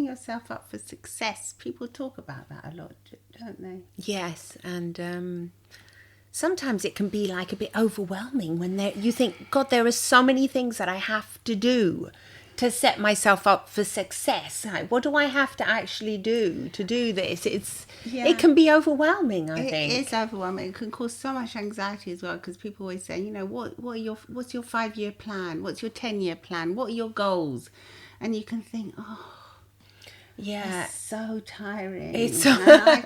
yourself up for success. People talk about that a lot, don't they? Yes, and sometimes it can be like a bit overwhelming when you think, God, there are so many things that I have to do to set myself up for success. Like, what do I have to actually do to do this? It can be overwhelming, I think. It is overwhelming. It can cause so much anxiety as well, because people always say, what's your 5-year plan? What's your 10-year plan? What are your goals? And you can think, yeah, it's so tiring. It's I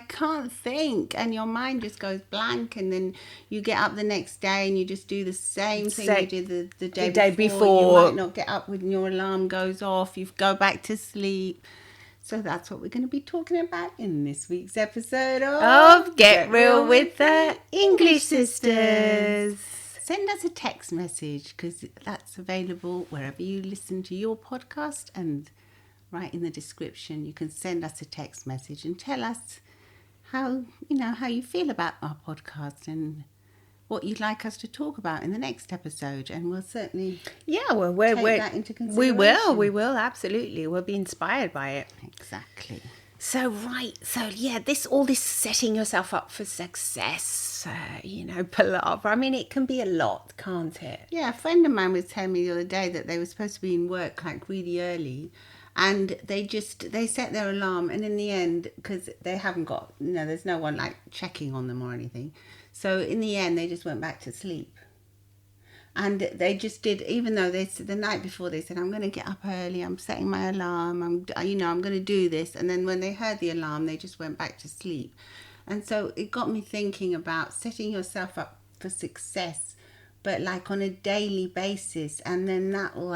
can't think, and your mind just goes blank, and then you get up the next day and you just do the same thing you did the day before. You might not get up when your alarm goes off. You go back to sleep. So that's what we're going to be talking about in this week's episode of Get Real with the English Sisters. Send us a text message, because that's available wherever you listen to your podcast, and right in the description you can send us a text message and tell us how you feel about our podcast and what you'd like us to talk about in the next episode, and we'll certainly take that into consideration. We will absolutely. We'll be inspired by it. Exactly. So all this setting yourself up for success, palaver. I mean, it can be a lot, can't it? Yeah, a friend of mine was telling me the other day that they were supposed to be in work like really early, and they set their alarm, and in the end, because they haven't got, there's no one like checking on them or anything, so in the end they just went back to sleep. And they just did, even though the night before they said, I'm going to get up early, I'm setting my alarm, I'm going to do this, and then when they heard the alarm they just went back to sleep. And so it got me thinking about setting yourself up for success, but like on a daily basis, and then that will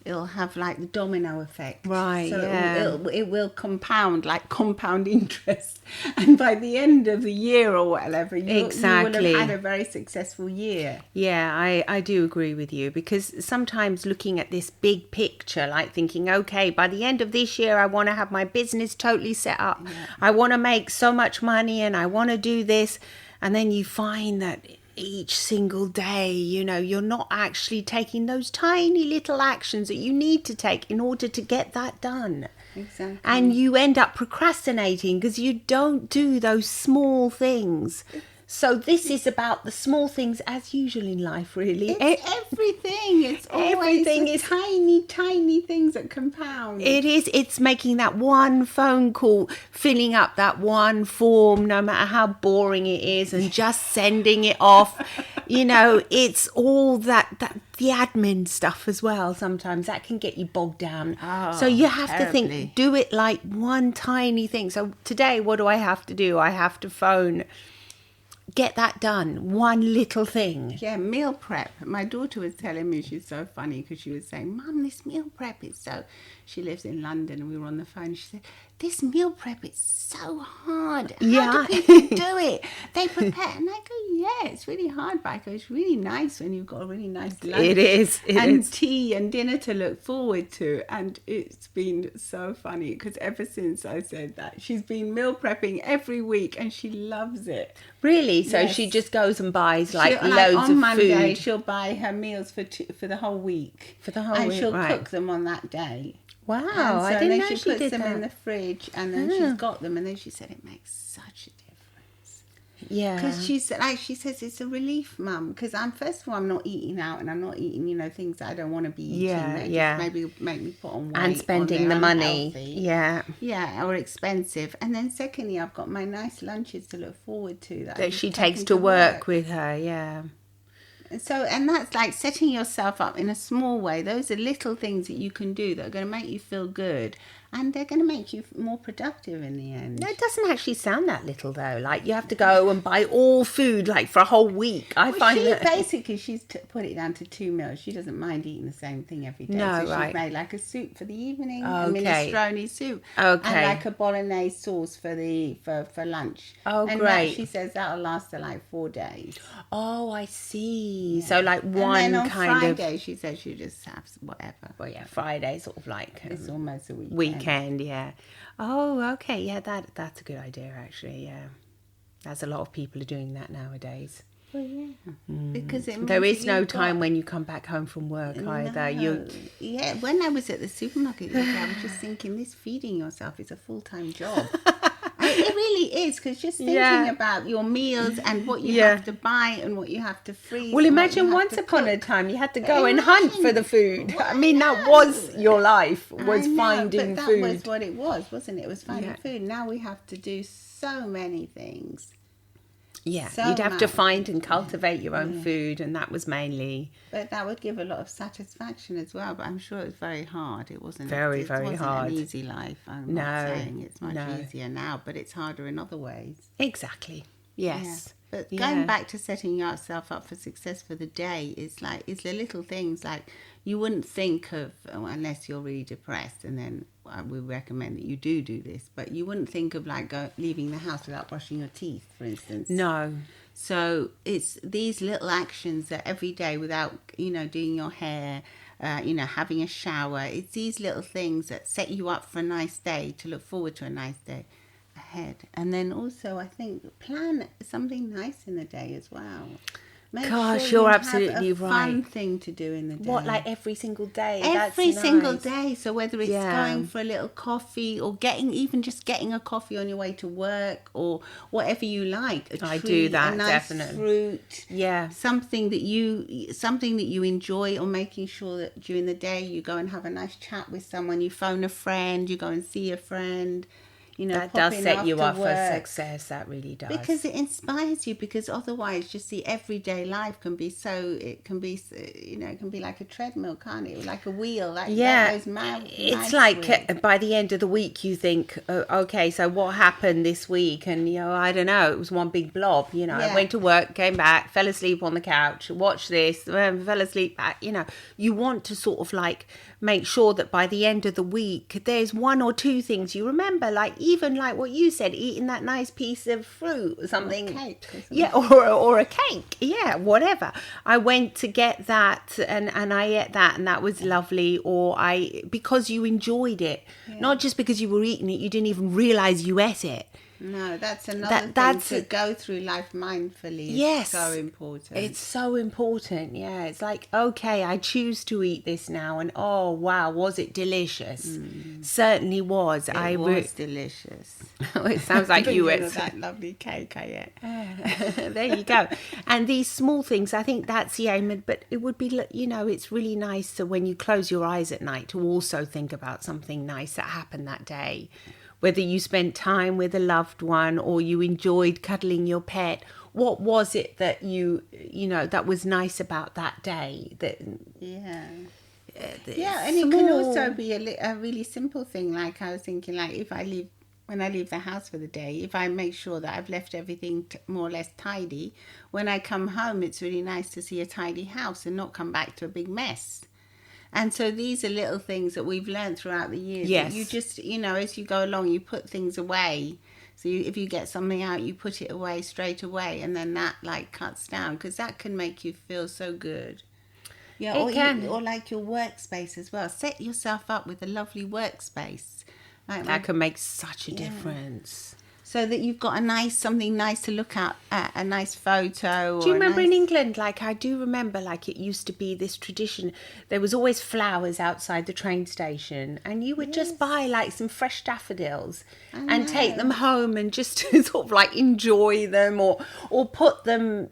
it'll have like the domino effect. Right, so yeah. It will compound, like compound interest. And by the end of the year or whatever, you will have had a very successful year. Yeah, I do agree with you, because sometimes looking at this big picture, like thinking, okay, by the end of this year, I want to have my business totally set up. Yeah. I want to make so much money and I want to do this. And then you find that each single day, you're not actually taking those tiny little actions that you need to take in order to get that done. Exactly. And you end up procrastinating because you don't do those small things. So this is about the small things as usual in life, really. It's everything. It's always tiny, tiny things that compound. It is. It's making that one phone call, filling up that one form, no matter how boring it is, and just sending it off. It's all that the admin stuff as well. Sometimes that can get you bogged down. Oh, so you have terribly. to think, do it like one tiny thing. So today, what do I have to do? I have to phone. Get that done. One little thing. Yeah, meal prep. My daughter was telling me, she's so funny, because she was saying, Mum, this meal prep is so... She lives in London, and we were on the phone. She said, this meal prep is so hard. How do people do it? They prepare. And I go, yeah, it's really hard, but I go, it's really nice when you've got a really nice lunch. It is. Tea and dinner to look forward to. And it's been so funny, because ever since I said that, she's been meal prepping every week, and she loves it. Really? So yes. She just goes and buys loads of food. On Monday, she'll buy her meals for the whole week. And she'll cook them on that day. Wow, I didn't know she did that. And then she puts them in the fridge, and then she's got them, and then she said it makes such a difference. Yeah. Because she says it's a relief, Mum, because first of all, I'm not eating out, and I'm not eating, things that I don't want to be eating. That just maybe make me put on weight. And spending the money. Yeah. Yeah, or expensive. And then secondly, I've got my nice lunches to look forward to. That she takes to work with her, yeah. So, and that's like setting yourself up in a small way. Those are little things that you can do that are going to make you feel good, and they're going to make you more productive in the end. No, it doesn't actually sound that little, though. Like, you have to go and buy all food, like, for a whole week. Basically, she's put it down to 2 meals. She doesn't mind eating the same thing every day. No, so right. She's made, like, a soup for the evening, a minestrone soup, and, like, a bolognese sauce for lunch. Oh, and great. That, she says, that'll last her, like, 4 days. Oh, I see. Yeah. So, like, and then on Friday, she says she just has whatever. Well, yeah, Friday sort of like... it's almost a weekend, yeah. Oh, okay, yeah, that's a good idea, actually, yeah. There's a lot of people are doing that nowadays. Well, yeah. Because it There means is that no you've time got- when you come back home from work either. No. Yeah, when I was at the supermarket the other day, I was just thinking, this feeding yourself is a full-time job. It really is, because just thinking Yeah. about your meals and what you Yeah. have to buy and what you have to freeze. Well, and what imagine you have once to upon a cook. time you had to But go and hunt for the imagine- food. Well, I mean, that know. was your life, was I know, finding but that food. was what it was, wasn't it? It was finding Yeah. food. Now we have to do so many things. Yeah, So you'd have to much. find and cultivate your own food, and that was mainly But that would give a lot of satisfaction as well. But I'm sure it was very hard. It wasn't Very, it very wasn't hard. an easy life. I'm No, not saying it's much no. easier now, but it's harder in other ways. exactly. Yes. Yeah. But Yeah. going back to setting yourself up for success for the day is like, it's the little things like you wouldn't think of, unless you're really depressed, and then we recommend that you do this, but you wouldn't think of like leaving the house without brushing your teeth, for instance. No. So it's these little actions that every day, without, doing your hair, having a shower, it's these little things that set you up for a nice day, to look forward to a nice day ahead. And then also, I think, plan something nice in the day as well. Make Gosh, sure you're you absolutely have a fun right. thing to do in the day. What, like every single day? Every That's single nice. day. So whether it's Yeah. going for a little coffee, or getting a coffee on your way to work, or whatever you like. I do that, a nice definitely. fruit. Yeah. Something that you enjoy, or making sure that during the day you go and have a nice chat with someone, you phone a friend, you go and see a friend. That pop does in set you after up for work. success. That really does. Because it inspires you. Because otherwise, just the everyday life can be it can be like a treadmill, can't it? Like a wheel. Like yeah, those miles it's like by the end of the week you think, oh, okay, so what happened this week? And I don't know, it was one big blob. I Yeah. went to work, came back, fell asleep on the couch, watched this, fell asleep back. You want to sort of like make sure that by the end of the week there's one or two things you remember, like even like what you said, eating that nice piece of fruit or something. Or cake or something. Yeah, or a cake. Yeah, whatever. I went to get that and I ate that, and that was lovely. Or because you enjoyed it, not just because you were eating it, you didn't even realize you ate it. No, that's another that's thing, to go through life mindfully. Yes. Is so important. It's so important. Yeah, it's like, okay, I choose to eat this now, and oh wow, was it delicious? Certainly was. It was delicious. It sounds like you Thinking ate of that lovely cake I ate. There you go. And these small things, I think that's the aim. But it would be, it's really nice to, when you close your eyes at night, to also think about something nice that happened that day. Whether you spent time with a loved one, or you enjoyed cuddling your pet. What was it that that was nice about that day? Yeah. Yeah, and it can small- also be a really simple thing. Like I was thinking, like when I leave the house for the day, if I make sure that I've left everything more or less tidy, when I come home, it's really nice to see a tidy house and not come back to a big mess. And so these are little things that we've learned throughout the years. Yes. That you just, as you go along, you put things away. So if you get something out, you put it away straight away, and then that like cuts down, because that can make you feel so good. Yeah, It can. or like your workspace as well. Set yourself up with a lovely workspace. Like That can make such a difference. so that you've got something nice to look at, a nice photo. Do you or a remember in nice- England, like I do remember, like it used to be this tradition, there was always flowers outside the train station, and you would just buy like some fresh daffodils and take them home and just sort of like enjoy them, or put them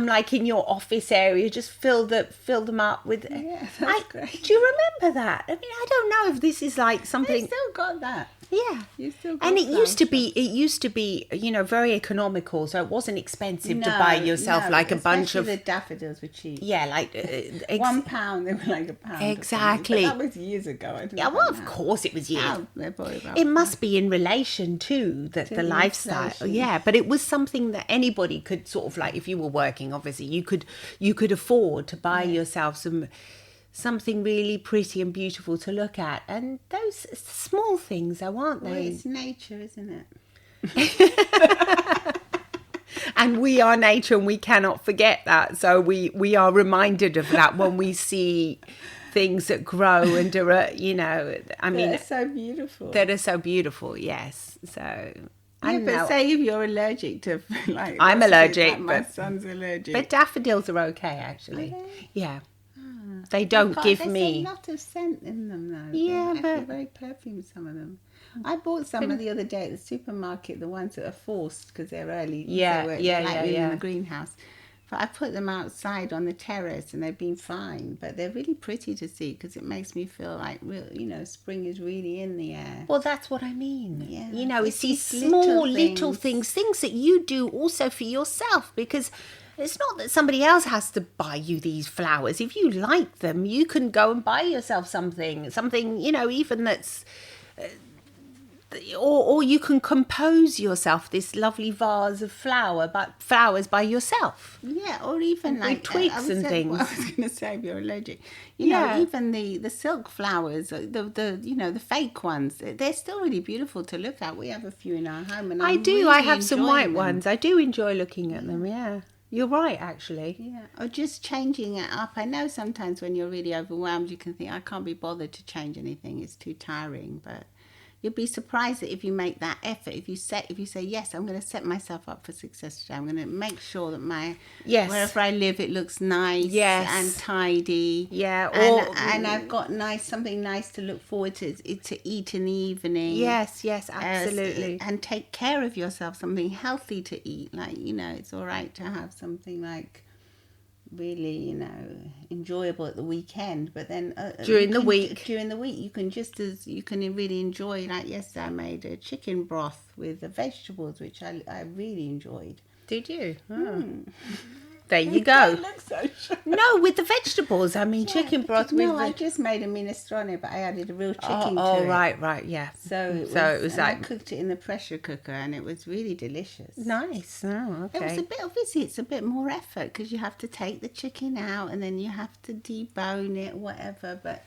like in your office area, just fill them up with. Yeah, that's great. Do you remember that? I mean, I don't know if this is like They something. still got that. Yeah, You still got and it used to flowers. be, very economical, so it wasn't expensive to buy yourself like a bunch of. The daffodils were cheap. Yeah, like £1, they were like £1. or something. Exactly. But that was years ago. I don't Yeah, know well, now. of course it was years. Now they're probably about It must be in relation to the the lifestyle. inflation. Yeah, but it was something that anybody could sort of like, if you were working, obviously you could afford to buy yourself something really pretty and beautiful to look at. And those small things, though, aren't Well, they? it's nature, isn't it? And we are nature, and we cannot forget that. So we are reminded of that when we see things that grow and are, I mean, They're so beautiful. that are so beautiful. Yes. So I Yeah, don't but know. say if you're allergic to like I'm what's it, allergic, like my but son's allergic. but daffodils are okay actually. Are they? Yeah, they don't give There's me. a lot of scent in them though. Yeah, They're actually but very perfumed, some of them. I bought some the other day at the supermarket, the ones that are forced because they're early. Yeah, they're like really in yeah. the greenhouse. But I put them outside on the terrace and they've been fine. But they're really pretty to see because it makes me feel like spring is really in the air. Well, that's what I mean. Yeah, You know, it's these these small little things that you do also for yourself, because it's not that somebody else has to buy you these flowers. If you like them, you can go and buy yourself something, even that's, or you can compose yourself this lovely vase of flowers by yourself. Yeah, or even With like twigs and things. What I was going to say, if you're allergic, Yeah. even the silk flowers, the fake ones, they're still really beautiful to look at. We have a few in our home, and I I'm do. really I have some white enjoying them. ones. I do enjoy looking at them. Yeah, you're right, actually. Yeah, or just changing it up. I know sometimes when you're really overwhelmed, you can think, I can't be bothered to change anything. It's too tiring. But you'll be surprised that if you make that effort, if you say, yes, I'm going to set myself up for success today. I'm going to make sure that wherever I live, it looks nice and tidy. Yeah, and I've got something nice to look forward to eat in the evening. Yes, absolutely. And take care of yourself, something healthy to eat. Like, it's all right to have something like really, enjoyable at the weekend, but then during the week you can really enjoy. Like yesterday, I made a chicken broth with the vegetables, which I really enjoyed. Did you? Oh. There you go. Look so sure. No, with the vegetables. I mean, chicken broth with. No, I just made a minestrone, but I added a real chicken to it. Oh, right, yeah. So it was like I cooked it in the pressure cooker, and it was really delicious. Nice. Oh, okay. It's a bit more effort because you have to take the chicken out and then you have to debone it, whatever. But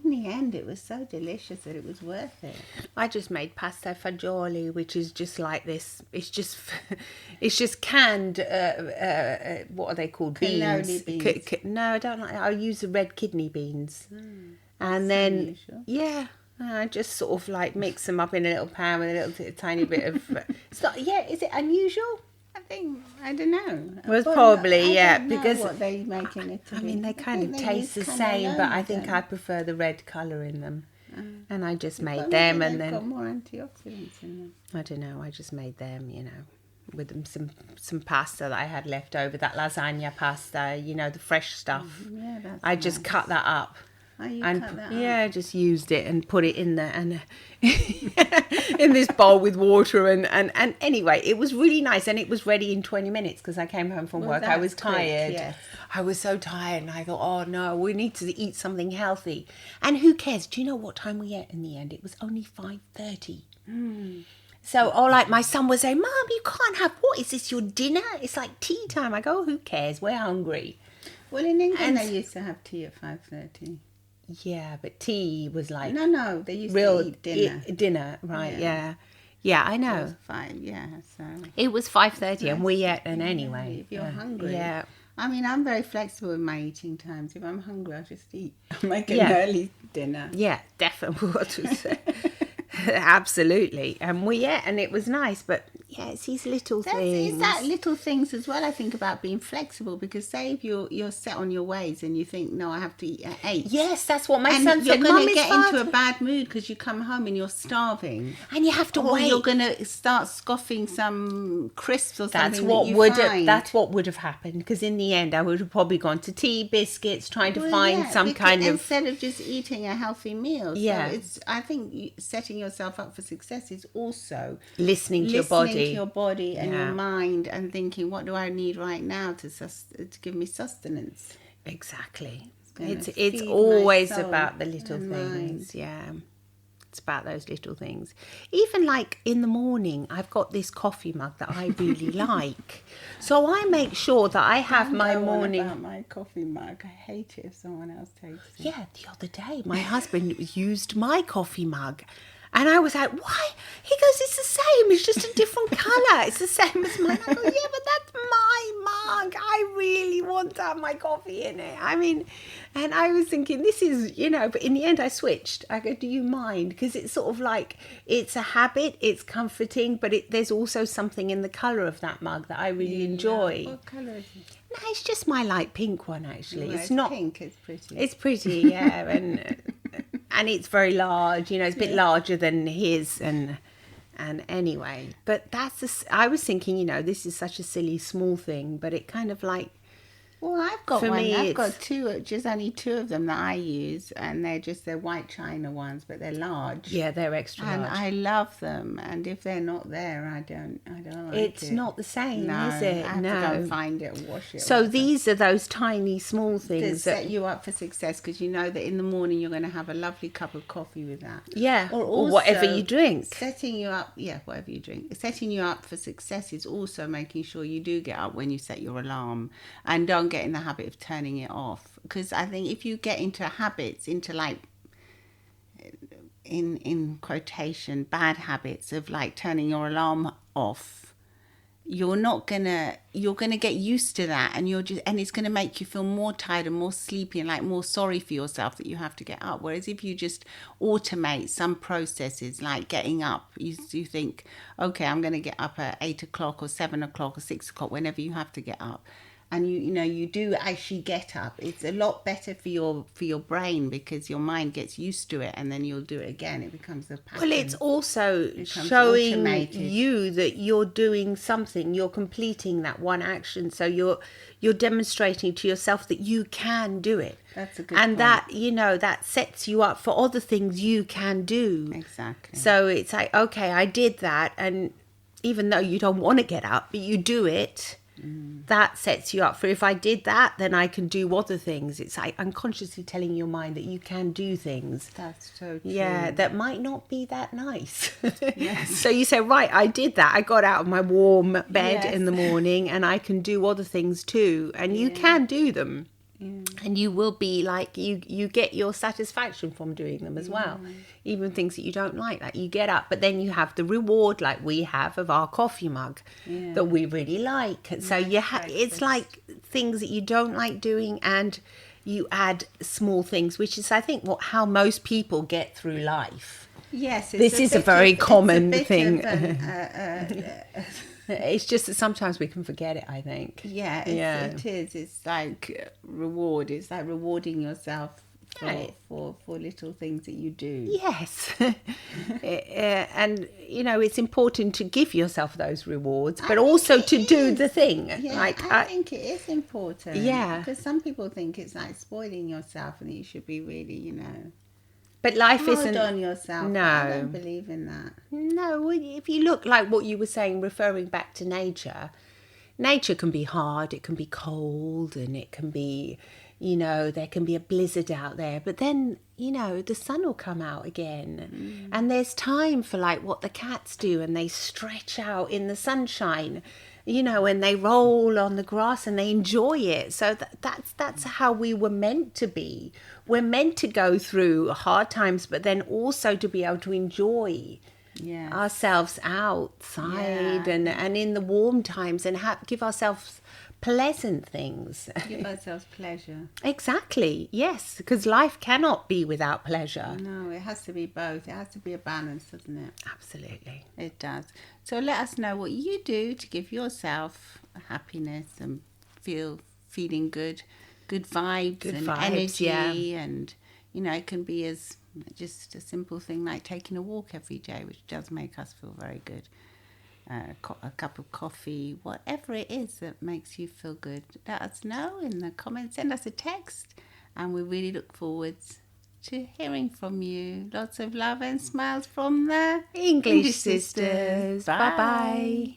in the end, it was so delicious that it was worth it. I just made pasta fagioli, which is just like this. It's just canned. What are they called? Cannoli beans. No, I don't like. I use the red kidney beans, and then unusual. yeah, I just sort of like mix them up in a little pan with a little tiny bit of. It's not. Yeah, is it unusual? I don't know. Was probably I don't know because what they make in Italy. I mean, they kind of taste the same, but I think I prefer the red colour in them. And I just made them, and then got more antioxidants in them. I don't know. I just made them, with them some pasta that I had left over, that lasagna pasta, the fresh stuff. Yeah, that's I just cut that up. Oh, you And cut that yeah, just used it and put it in there and in this bowl with water and anyway, it was really nice, and it was ready in 20 minutes because I came home from work. I was tired. Yes. I was so tired, and I thought, oh no, we need to eat something healthy. And who cares? Do you know what time we ate in the end? It was only 5:30. So, like my son was saying, Mum, you can't have, what is this, your dinner? It's like tea time. I go, oh, who cares? We're hungry. Well, in England, they used to have tea at 5:30. Yeah, but tea was like No, they used real to eat dinner. Dinner, right? Yeah, I know. It was 5, yeah. So It was 5:30, and we ate. And anyway, if you're hungry, yeah. I mean, I'm very flexible with my eating times. If I'm hungry, I'll just eat. I'll make an Yeah. early dinner. Yeah, definitely. What to say? Absolutely, and we ate, and it was nice. But yeah, it's these little things. It's that little things as well. I think about being flexible, because say if you're set on your ways and you think, no, I have to eat at 8. Yes, that's what my And son you're said. going Mum, to it's get hard. into a bad mood because you come home and you're starving. And you have to Or wait. you're going to start scoffing some crisps or That's something what that you would find. that's what would have happened, because in the end I would have probably gone to tea, biscuits, trying to Well, find yeah, some because kind of instead of just eating a healthy meal. Yeah. So I think setting yourself up for success is also listening to your body. and Yeah. your mind, and thinking, what do I need right now to give me sustenance? Exactly. gonna It's feed my always soul about the little and things. Yeah. It's about those little things. Even like in the morning, I've got this coffee mug that I really like. So I make sure that I have my morning. About my coffee mug. I hate it if someone else takes it. Yeah, the other day my husband used my coffee mug, And I was like, why? He goes, it's the same. It's just a different colour. It's the same as mine. I go, yeah, but that's my mug. I really want to have my coffee in it. I mean, and I was thinking, this is, you know, but in the end I switched. I go, do you mind? Because it's sort of like, it's a habit, it's comforting, but there's also something in the colour of that mug that I really enjoy. What colour is it? No, it's just my light pink one, actually. Well, it's not pink. It's pretty. It's pretty, yeah, and it's very large. You know, it's a bit larger than his, and anyway. But I was thinking, you know, this is such a silly small thing, but it kind of like. Well, I've got For one. me, I've got two, just only two of them that I use, and they're white china ones, but they're large. Yeah, they're extra And large. I love them. And if they're not there, I don't like It's it. not the same, No, is it? I have to go and find it and wash it. So these are those tiny, small to things set you up for success, because you know that in the morning you're going to have a lovely cup of coffee with that. yeah, or also whatever you drink. Setting you up, whatever you drink. Setting you up for success is also making sure you do get up when you set your alarm, and don't get in the habit of turning it off. Because I think if you get into habits, into like, in quotation, bad habits of like turning your alarm off, you're gonna get used to that, and it's gonna make you feel more tired and more sleepy and like more sorry for yourself that you have to get up. Whereas if you just automate some processes, like getting up, you think, okay, I'm gonna get up at 8 o'clock or 7 o'clock or 6 o'clock, whenever you have to get up. And you do actually get up. It's a lot better for your brain, because your mind gets used to it, and then you'll do it again. It becomes a pattern. Well, it's also showing automated. you that you're doing something. You're completing that one action. So you're demonstrating to yourself that you can do it. That's a good and point. that that sets you up for other things you can do. Exactly. So it's like, okay, I did that, and even though you don't want to get up, but you do it. That sets you up for, if I did that, then I can do other things. It's like unconsciously telling your mind that you can do things. That's so true. Yeah, that might not be that nice. Yes. So you say, right, I did that. I got out of my warm bed Yes. in the morning, and I can do other things too. And you can do them. And you will be like, you get your satisfaction from doing them as well. Even things that you don't like you get up, but then you have the reward, like we have, of our coffee mug that we really like. So it's like things that you don't like doing, and you add small things, which is, I think, how most people get through life. Yes, This is a very common thing. Of It's just that sometimes we can forget it, I think. yeah, it is. It's like reward. It's like rewarding yourself for little things that you do. Yes. And, it's important to give yourself those rewards, but also to do the thing. Yeah, Like, I think it is important. Yeah. Because some people think it's like spoiling yourself, and you should be really, but life hard isn't. on yourself. No. I don't believe in that. No, if you look like what you were saying, referring back to nature can be hard, it can be cold, and it can be, there can be a blizzard out there. But then, the sun will come out again. And there's time for like what the cats do, and they stretch out in the sunshine, and they roll on the grass and they enjoy it. So that's how we were meant to be. We're meant to go through hard times, but then also to be able to enjoy ourselves outside and in the warm times, and give ourselves pleasant things. Give ourselves pleasure. Exactly, yes, because life cannot be without pleasure. No, it has to be both. It has to be a balance, doesn't it? Absolutely. It does. So let us know what you do to give yourself happiness and feeling good vibes and energy. And, it can be as just a simple thing like taking a walk every day, which does make us feel very good. A cup of coffee, whatever it is that makes you feel good. Let us know in the comments. Send us a text, and we really look forward to hearing from you. Lots of love and smiles from the English sisters. Bye-bye.